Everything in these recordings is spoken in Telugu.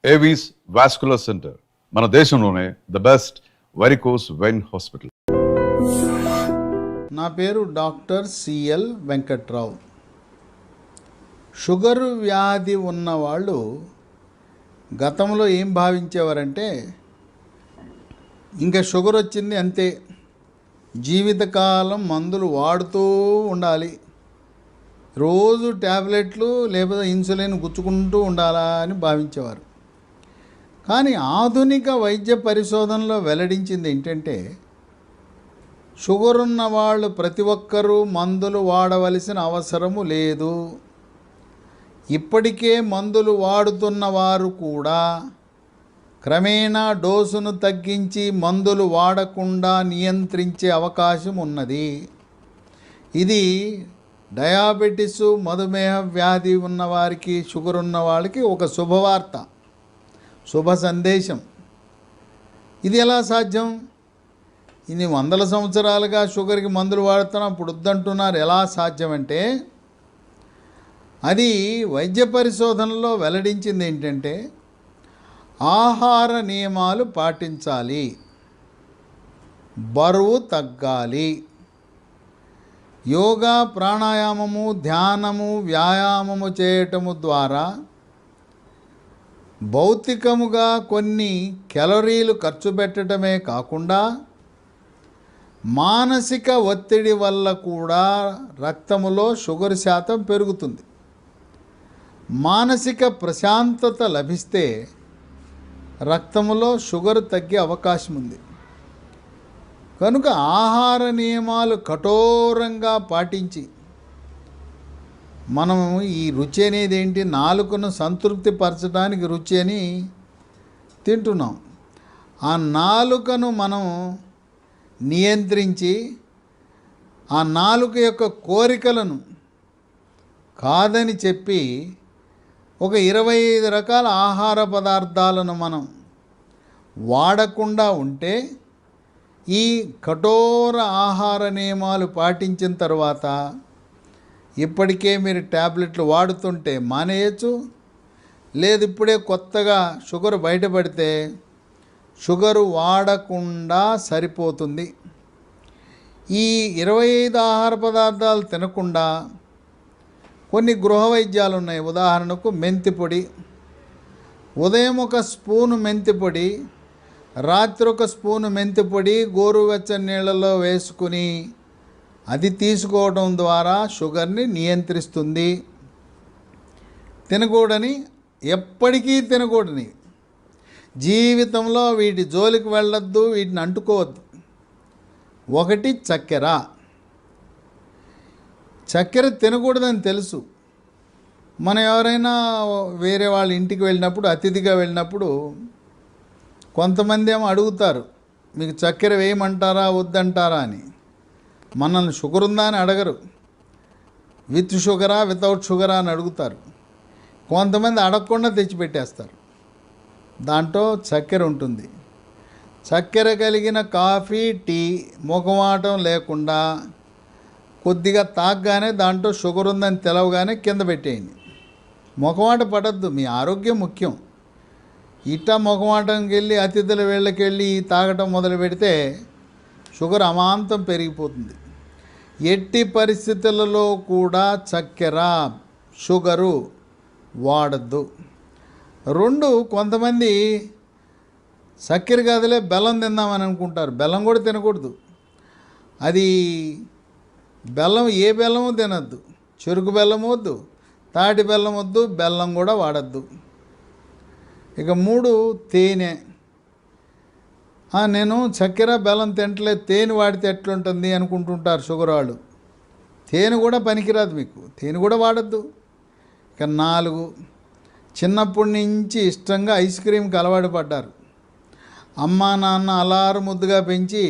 ఏవీస్ వాస్కులర్ సెంటర్ మన దేశంలోనే the best varicose vein hospital. నా పేరు డాక్టర్ సిఎల్ వెంకట్రావు. షుగర్ వ్యాధి ఉన్నవాళ్ళు గతంలో ఏం భావించేవారంటే ఇంకా షుగర్ వచ్చింది అంతే, జీవితకాలం మందులు వాడుతూ ఉండాలి, రోజు ట్యాబ్లెట్లు లేకపోతే ఇన్సులిన్ గుచ్చుకుంటూ ఉండాలా అని భావించేవారు. కానీ ఆధునిక వైద్య పరిశోధనలో వెల్లడించింది ఏంటంటే షుగర్ ఉన్న వాళ్ళు ప్రతి ఒక్కరూ మందులు వాడవలసిన అవసరము లేదు. ఇప్పటికే మందులు వాడుతున్న వారు కూడా క్రమేణా డోసును తగ్గించి మందులు వాడకుండా నియంత్రించే అవకాశం ఉన్నది. ఇది డయాబెటిస్, మధుమేహ వ్యాధి ఉన్నవారికి, షుగర్ ఉన్న వాళ్ళకి ఒక శుభవార్త, శుభ సందేశం. ఇది ఎలా సాధ్యం? ఇన్ని వందల సంవత్సరాలుగా షుగర్కి మందులు వాడుతున్నాం, ఇప్పుడు వద్దంటున్నారు. ఎలా సాధ్యం అంటే అది వైద్య పరిశోధనలో వెల్లడించింది ఏంటంటే ఆహార నియమాలు పాటించాలి, బరువు తగ్గాలి, యోగా, ప్రాణాయామము, ధ్యానము, వ్యాయామము చేయటము ద్వారా భౌతికముగా కొన్ని క్యాలరీలు ఖర్చు పెట్టడమే కాకుండా మానసిక ఒత్తిడి వల్ల కూడా రక్తములో షుగర్ శాతం పెరుగుతుంది. మానసిక ప్రశాంతత లభిస్తే రక్తములో షుగర్ తగ్గే అవకాశం ఉంది. కనుక ఆహార నియమాలు కఠోరంగా పాటించి మనము ఈ రుచి అనేది ఏంటి, నాలుకను సంతృప్తి పరచడానికి రుచి అని తింటున్నాం. ఆ నాలుకను మనం నియంత్రించి ఆ నాలుక యొక్క కోరికలను కాదని చెప్పి ఒక 25 రకాల ఆహార పదార్థాలను మనం వాడకుండా ఉంటే, ఈ కఠోర ఆహార నియమాలు పాటించిన తర్వాత ఇప్పటికే మీరు ట్యాబ్లెట్లు వాడుతుంటే మానేయచ్చు, లేదు ఇప్పుడే కొత్తగా షుగర్ బయటపడితే షుగరు వాడకుండా సరిపోతుంది. ఈ 25 ఆహార పదార్థాలు తినకుండా కొన్ని గృహ వైద్యాలు ఉన్నాయి. ఉదాహరణకు మెంతి పొడి, ఉదయం ఒక స్పూను మెంతి పొడి, రాత్రి ఒక స్పూను మెంతి పొడి గోరువెచ్చని నీళ్ళలో వేసుకుని అది తీసుకోవడం ద్వారా షుగర్ని నియంత్రిస్తుంది. తినకూడని, ఎప్పటికీ తినకూడని, జీవితంలో వీటి జోలికి వెళ్ళొద్దు, వీటిని అంటుకోవద్దు. ఒకటి చక్కెర. చక్కెర తినకూడదని తెలుసు. మనం ఎవరైనా వేరే వాళ్ళ ఇంటికి వెళ్ళినప్పుడు, అతిథిగా వెళ్ళినప్పుడు కొంతమంది ఏమో అడుగుతారు, మీకు చక్కెర వేయమంటారా వద్దంటారా అని. మనల్ని షుగర్ ఉందా అని అడగరు, విత్ షుగరా వితౌట్ షుగరా అని అడుగుతారు. కొంతమంది అడగకుండా తెచ్చిపెట్టేస్తారు, దాంట్లో చక్కెర ఉంటుంది. చక్కెర కలిగిన కాఫీ, టీ మొఖమాటం లేకుండా కొద్దిగా తాగగానే దాంట్లో షుగర్ ఉందని తెలవగానే కింద పెట్టేయండి. మొఖమాట పడద్దు, మీ ఆరోగ్యం ముఖ్యం. ఇట్టా మొఖమాటంకి వెళ్ళి అతిథుల వేళ్ళకి వెళ్ళి తాగటం మొదలు పెడితే షుగర్ అమాంతం పెరిగిపోతుంది. ఎట్టి పరిస్థితులలో కూడా చక్కెర, షుగరు వాడద్దు. 2, కొంతమంది చక్కెర కాదులే బెల్లం తిందామని అనుకుంటారు. బెల్లం కూడా తినకూడదు. అది బెల్లం, ఏ బెల్లము తినద్దు. చెరుకు బెల్లం వద్దు, తాటి బెల్లం వద్దు, బెల్లం కూడా వాడద్దు. ఇక 3, తేనె. నేను చక్కెర బెల్లం తింటలేదు, తేనె వాడితే ఎట్లుంటుంది అనుకుంటుంటారు షుగర్ వాళ్ళు. తేనె కూడా పనికిరాదు మీకు, తేనె కూడా వాడద్దు. ఇక 4, చిన్నప్పటి నుంచి ఇష్టంగా ఐస్ క్రీమ్కి అలవాటు పడ్డారు. అమ్మా నాన్న అలారు ముద్దుగా పెంచి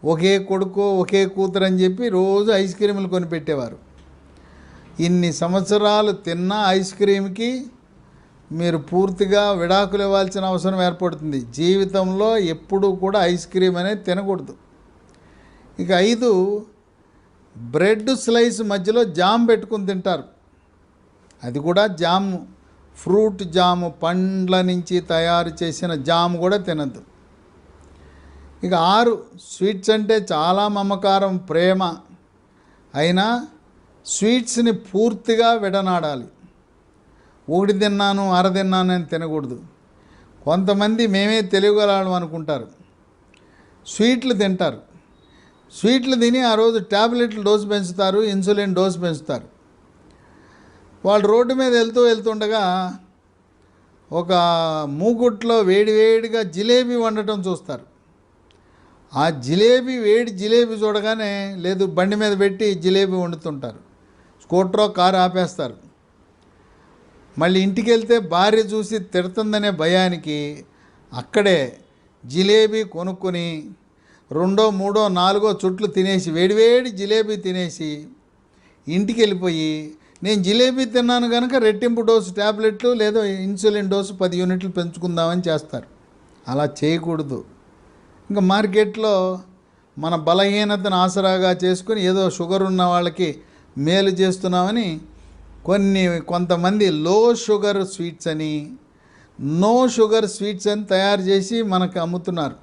ఒకే కొడుకు ఒకే కూతురు అని చెప్పి రోజు ఐస్ క్రీములు కొనిపెట్టేవారు. ఇన్ని సంవత్సరాలు తిన్న ఐస్ క్రీమ్కి మీరు పూర్తిగా విడాకులు ఇవ్వాల్సిన అవసరం ఏర్పడుతుంది. జీవితంలో ఎప్పుడూ కూడా ఐస్ క్రీమ్ అనేది తినకూడదు. ఇక 5, బ్రెడ్ స్లైస్ మధ్యలో జామ్ పెట్టుకుని తింటారు. అది కూడా జామ్ ఫ్రూట్ జాము, పండ్ల నుంచి తయారు చేసిన జాము కూడా తినద్దు. ఇక 6, స్వీట్స్ అంటే చాలా మమకారం, ప్రేమ. అయినా స్వీట్స్ని పూర్తిగా విడనాడాలి. ఒకటి తిన్నాను, అర తిన్నాను అని తినకూడదు. కొంతమంది మేమే తెలియగలం అనుకుంటారు, స్వీట్లు తింటారు. స్వీట్లు తిని ఆ రోజు ట్యాబ్లెట్లు డోసు పెంచుతారు, ఇన్సులిన్ డోసు పెంచుతారు. వాళ్ళు రోడ్డు మీద వెళ్తుండగా ఒక మూకుట్లో వేడివేడిగా జిలేబీ వండటం చూస్తారు. ఆ వేడి జిలేబీ చూడగానే లేదు, బండి మీద పెట్టి జిలేబీ వండుతుంటారు. స్కూటరో కారు ఆపేస్తారు. మళ్ళీ ఇంటికి వెళ్తే భార్య చూసి తిడుతుందనే భయానికి అక్కడే జిలేబీ కొనుక్కొని 2, 3, 4 చుట్లు తినేసి, వేడివేడి జిలేబీ తినేసి ఇంటికి వెళ్ళిపోయి, నేను జిలేబీ తిన్నాను కనుక రెట్టింపు డోసు ట్యాబ్లెట్లు లేదా ఇన్సులిన్ డోసు 10 యూనిట్లు పెంచుకుందామని చేస్తారు. అలా చేయకూడదు. ఇంకా మార్కెట్లో మన బలహీనతను ఆసరాగా చేసుకుని ఏదో షుగర్ ఉన్న వాళ్ళకి మేలు చేస్తున్నామని కొంతమంది లో షుగర్ స్వీట్స్ అని, నో షుగర్ స్వీట్స్ అని తయారు చేసి మనకు అమ్ముతున్నారు.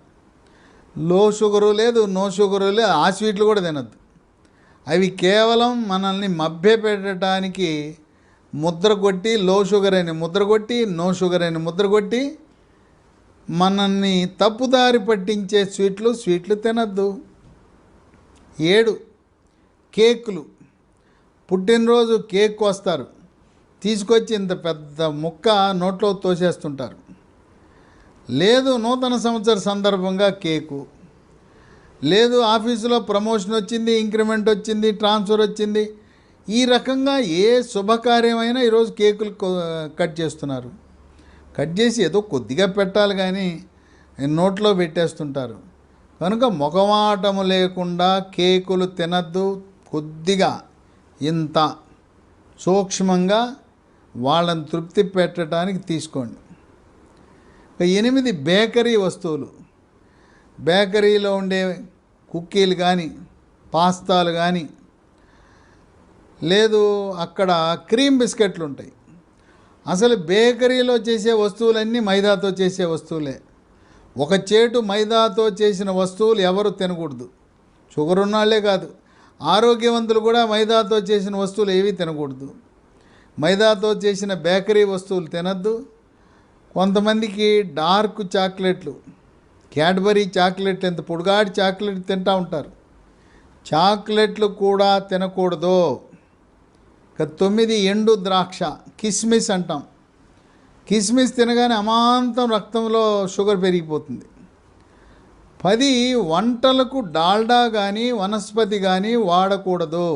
లో షుగరు లేదు, నో షుగరు లేదు, ఆ స్వీట్లు కూడా తినద్దు. అవి కేవలం మనల్ని మభ్యపెట్టడానికి ముద్ర కొట్టి, లో షుగర్ అని ముద్ర కొట్టి, నో షుగర్ అని ముద్ర కొట్టి మనల్ని తప్పుదారి పట్టించే స్వీట్లు తినద్దు. 7, కేకులు. పుట్టినరోజు కేక్ వస్తారు, తీసుకొచ్చి ఇంత పెద్ద ముక్క నోట్లో తోసేస్తుంటారు. లేదు నూతన సంవత్సర సందర్భంగా కేకు, లేదు ఆఫీసులో ప్రమోషన్ వచ్చింది, ఇంక్రిమెంట్ వచ్చింది, ట్రాన్స్ఫర్ వచ్చింది, ఈ రకంగా ఏ శుభకార్యమైనా ఈరోజు కేకులు కట్ చేస్తున్నారు. కట్ చేసి ఏదో కొద్దిగా పెట్టాలి కానీ నోట్లో పెట్టేస్తుంటారు. కనుక మొగమాటము లేకుండా కేకులు తినద్దు. కొద్దిగా ఇంత సూక్ష్మంగా వాళ్ళని తృప్తి పెట్టడానికి తీసుకోండి. 8, బేకరీ వస్తువులు. బేకరీలో ఉండే కుక్కీలు కానీ, పాస్తాలు కానీ, లేదు అక్కడ క్రీమ్ బిస్కెట్లు ఉంటాయి. అసలు బేకరీలో చేసే వస్తువులన్నీ మైదాతో చేసే వస్తువులే. ఒక చేటు మైదాతో చేసిన వస్తువులు ఎవరు తినకూడదు. షుగర్ ఉన్నాళ్లే కాదు, ఆరోగ్యవంతులు కూడా మైదాతో చేసిన వస్తువులు ఏవి తినకూడదు. మైదాతో చేసిన బేకరీ వస్తువులు తినద్దు. కొంతమందికి డార్క్ చాక్లెట్లు, క్యాడ్బరీ చాక్లెట్లు, ఎంత పొడుగాటి చాక్లెట్ తింటూ ఉంటారు. చాక్లెట్లు కూడా తినకూడదు. 9, ఎండు ద్రాక్ష, కిస్మిస్ అంటాం. కిస్మిస్ తినగానే అమాంతం రక్తంలో షుగర్ పెరిగిపోతుంది. 10, వంటలకు డాల్డా కానీ వనస్పతి కానీ వాడకూడదు.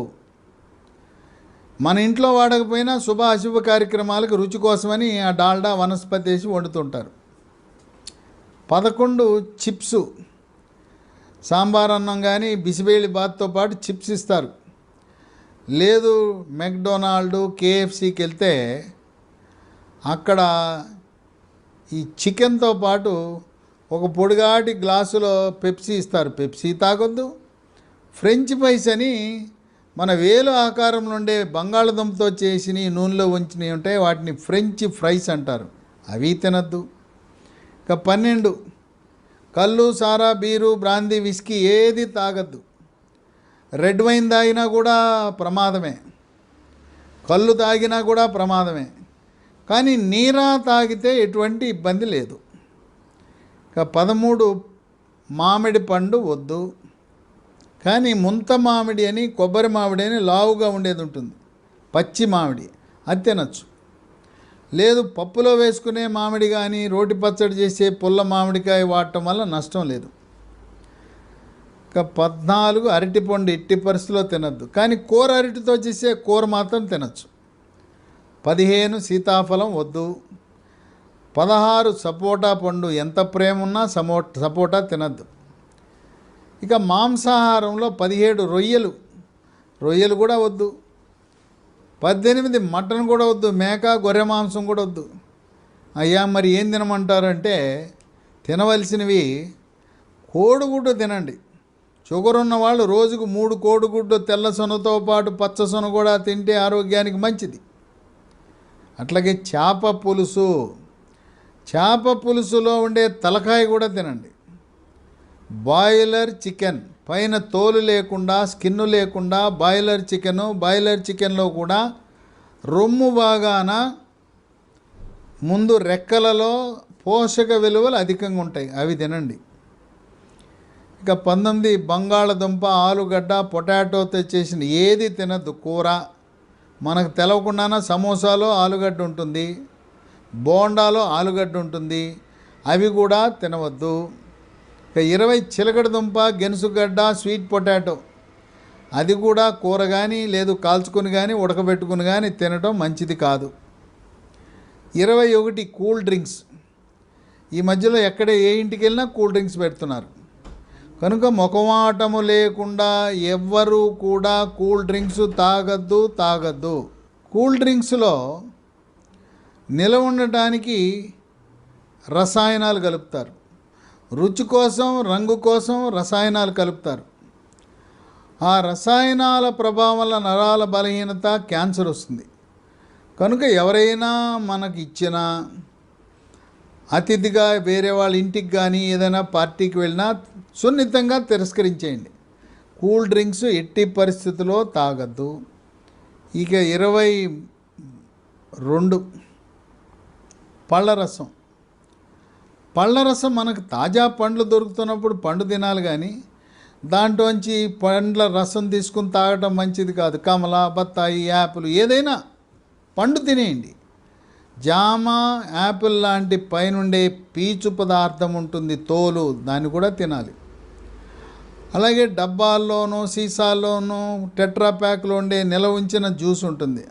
మన ఇంట్లో వాడకపోయినా శుభ అశుభ కార్యక్రమాలకు రుచి కోసమని ఆ డాల్డా వనస్పతి వేసి వండుతుంటారు. 11, చిప్సు. సాంబార్ అన్నం కానీ బిసిబేళి బాత్తో పాటు చిప్స్ ఇస్తారు. లేదు మెక్డొనాల్డ్, కేఎఫ్సీకి వెళ్తే అక్కడ ఈ చికెన్తో పాటు ఒక పొడిగాటి గ్లాసులో పెప్సీ ఇస్తారు. పెప్సీ తాగొద్దు. ఫ్రెంచ్ ఫ్రైస్ అని మన వేలు ఆకారంలో ఉండే బంగాళదుంపతో చేసి నూనెలో ఉంచినవి ఉంటాయి, వాటిని ఫ్రెంచ్ ఫ్రైస్ అంటారు. అవి తినద్దు. ఇక 12, కళ్ళు, సారా, బీరు, బ్రాందీ, విస్కీ ఏది తాగద్దు. రెడ్ వైన్ తాగినా కూడా ప్రమాదమే, కళ్ళు తాగినా కూడా ప్రమాదమే. కానీ నీరా తాగితే ఎటువంటి ఇబ్బంది లేదు. ఇక 13, మామిడి పండు వద్దు. కానీ ముంత మామిడి అని, కొబ్బరి మామిడి అని లావుగా ఉండేది ఉంటుంది, పచ్చి మామిడి, అది తినచ్చు. లేదు పప్పులో వేసుకునే మామిడి కానీ, రోటి పచ్చడి చేసే పుల్ల మామిడికాయ వాడటం వల్ల నష్టం లేదు. ఇక 14, అరటిపండు ఎట్టి పరిస్థితిలో తినద్దు. కానీ కూర అరటితో చేసే కూర మాత్రం తినచ్చు. 15, సీతాఫలం వద్దు. 16, సపోటా పండు. ఎంత ప్రేమ ఉన్నా సపోటా తినద్దు. ఇక మాంసాహారంలో 17, రొయ్యలు కూడా వద్దు. 18, మటన్ కూడా వద్దు. మేక, గొర్రె మాంసం కూడా వద్దు. అయ్యా మరి ఏం తినమంటారంటే, తినవలసినవి కోడిగుడ్డు తినండి. షుగర్ ఉన్న వాళ్ళు రోజుకు 3 కోడిగుడ్డు తెల్ల సొనతో పాటు పచ్చ సొన కూడా తింటే ఆరోగ్యానికి మంచిది. అట్లాగే చేప పులుసులో ఉండే తలకాయ కూడా తినండి. బాయిలర్ చికెన్ పైన తోలు లేకుండా, స్కిన్ లేకుండా బాయిలర్ చికెన్లో కూడా రొమ్ము భాగాన ముందు రెక్కలలో పోషక విలువలు అధికంగా ఉంటాయి, అవి తినండి. ఇక 19 బంగాళదుంప, ఆలుగడ్డ, పొటాటోతో చేసిన ఏది తినద్దు కూర. మనకు తెలవకుండానే సమోసాలో ఆలుగడ్డ ఉంటుంది, బోండాలో ఆలుగడ్డ ఉంటుంది, అవి కూడా తినవద్దు. ఇక 20 చిలకడదుంప, గెనుసుగడ్డ, స్వీట్ పొటాటో, అది కూడా కూర కానీ లేదు కాల్చుకుని కానీ ఉడకబెట్టుకుని కానీ తినటం మంచిది కాదు. 21 కూల్ డ్రింక్స్. ఈ మధ్యలో ఎక్కడ ఏ ఇంటికి వెళ్ళినా కూల్ డ్రింక్స్ పెడుతున్నారు కనుక మొఖమాటము లేకుండా ఎవ్వరూ కూడా కూల్ డ్రింక్స్ తాగద్దు. కూల్ డ్రింక్స్లో నిలవ ఉండటానికి రసాయనాలు కలుపుతారు, రుచి కోసం, రంగు కోసం రసాయనాలు కలుపుతారు. ఆ రసాయనాల ప్రభావం వల్ల నరాల బలహీనత, క్యాన్సర్ వస్తుంది. కనుక ఎవరైనా మనకి ఇచ్చిన అతిథిగా వేరే వాళ్ళ ఇంటికి కానీ ఏదైనా పార్టీకి వెళ్ళినా సున్నితంగా తిరస్కరించేయండి. కూల్ డ్రింక్స్ ఎట్టి పరిస్థితుల్లో తాగద్దు. ఇక 22 పళ్ళరసం మనకు తాజా పండ్లు దొరుకుతున్నప్పుడు పండు తినాలి కానీ దాంట్లోంచి పండ్ల రసం తీసుకుని తాగటం మంచిది కాదు. కమల, బత్తాయి, యాపిల్ ఏదైనా పండు తినేయండి. జామ, యాపిల్ లాంటి పైనుండే పీచు పదార్థం ఉంటుంది, తోలు, దాన్ని కూడా తినాలి. అలాగే డబ్బాల్లోనూ సీసాల్లోనూ టెట్రా ప్యాక్లో ఉండే నిల్వ ఉంచిన జ్యూస్ ఉంటుంది,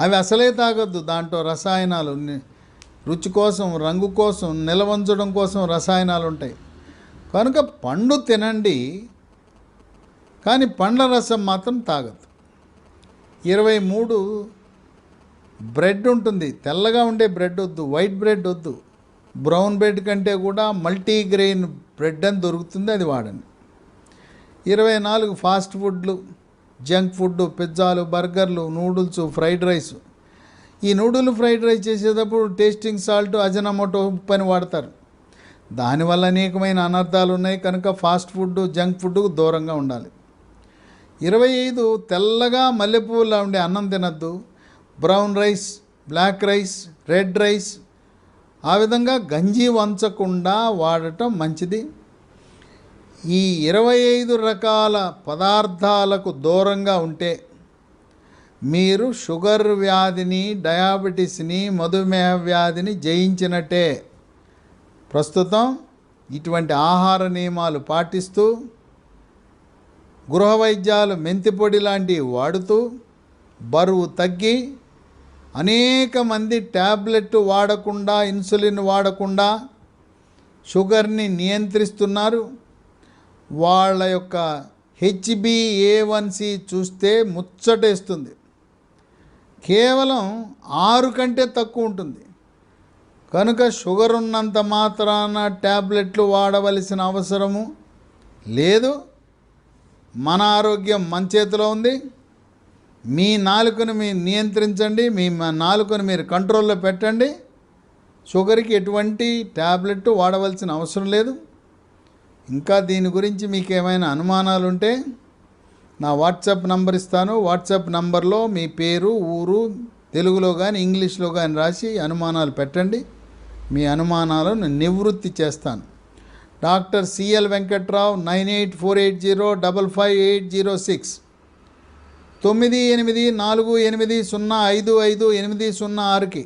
అవి అసలే తాగొద్దు. దాంట్లో రసాయనాలు, రుచి కోసం, రంగు కోసం, నిల్వ ఉంచడం కోసం రసాయనాలు ఉంటాయి. కనుక పండు తినండి కానీ పండ్ల రసం మాత్రం తాగద్దు. 23 బ్రెడ్ ఉంటుంది, తెల్లగా ఉండే బ్రెడ్ వద్దు, వైట్ బ్రెడ్ వద్దు. బ్రౌన్ బ్రెడ్ కంటే కూడా మల్టీగ్రెయిన్ బ్రెడ్ అని దొరుకుతుంది, అది వాడండి. 24 ఫాస్ట్ ఫుడ్లు, జంక్ ఫుడ్, పిజ్జాలు, బర్గర్లు, నూడిల్స్, ఫ్రైడ్ రైస్. ఈ నూడిల్ ఫ్రైడ్ రైస్ చేసేటప్పుడు టేస్టింగ్ సాల్ట్, అజనమోటో ఉప్పు అని వాడతారు. దానివల్ల అనేకమైన అనర్థాలు ఉన్నాయి. కనుక ఫాస్ట్ ఫుడ్, జంక్ ఫుడ్కు దూరంగా ఉండాలి. 25 తెల్లగా మల్లెపూలా ఉండే అన్నం తినద్దు. Brown rice, black rice, red rice, ఆ విధంగా గంజి వంచకుండా వాడటం మంచిది. ఈ 25 రకాల పదార్థాలకు దూరంగా ఉంటే మీరు షుగర్ వ్యాధిని, డయాబెటీస్ని, మధుమేహ వ్యాధిని జయించినట్టే. ప్రస్తుతం ఇటువంటి ఆహార నియమాలు పాటిస్తూ, గృహ వైద్యాలు, మెంతిపొడి లాంటివి వాడుతూ బరువు తగ్గి, అనేక మంది ట్యాబ్లెట్ వాడకుండా, ఇన్సులిన్ వాడకుండా షుగర్ని నియంత్రిస్తున్నారు. వాళ్ళ యొక్క HbA1c చూస్తే ముచ్చటేస్తుంది, కేవలం 6 కంటే తక్కువ ఉంటుంది. కనుక షుగర్ ఉన్నంత మాత్రాన ట్యాబ్లెట్లు వాడవలసిన అవసరము లేదు. మన ఆరోగ్యం మన చేతిలో ఉంది. మీ నాలుకను మీరు నియంత్రించండి, మీ నాలుకను మీరు కంట్రోల్లో పెట్టండి. షుగర్కి ఎటువంటి ట్యాబ్లెట్ వాడవలసిన అవసరం లేదు. ఇంకా దీని గురించి మీకు ఏమైనా అనుమానాలు ఉంటే నా వాట్సాప్ నంబర్ ఇస్తాను. వాట్సాప్ నంబర్లో మీ పేరు, ఊరు తెలుగులో కానీ ఇంగ్లీష్లో కానీ రాసి అనుమానాలు పెట్టండి. మీ అనుమానాలను నివృత్తి చేస్తాను. Doctor CL Venkatrao, 9848055806, 9848055806కి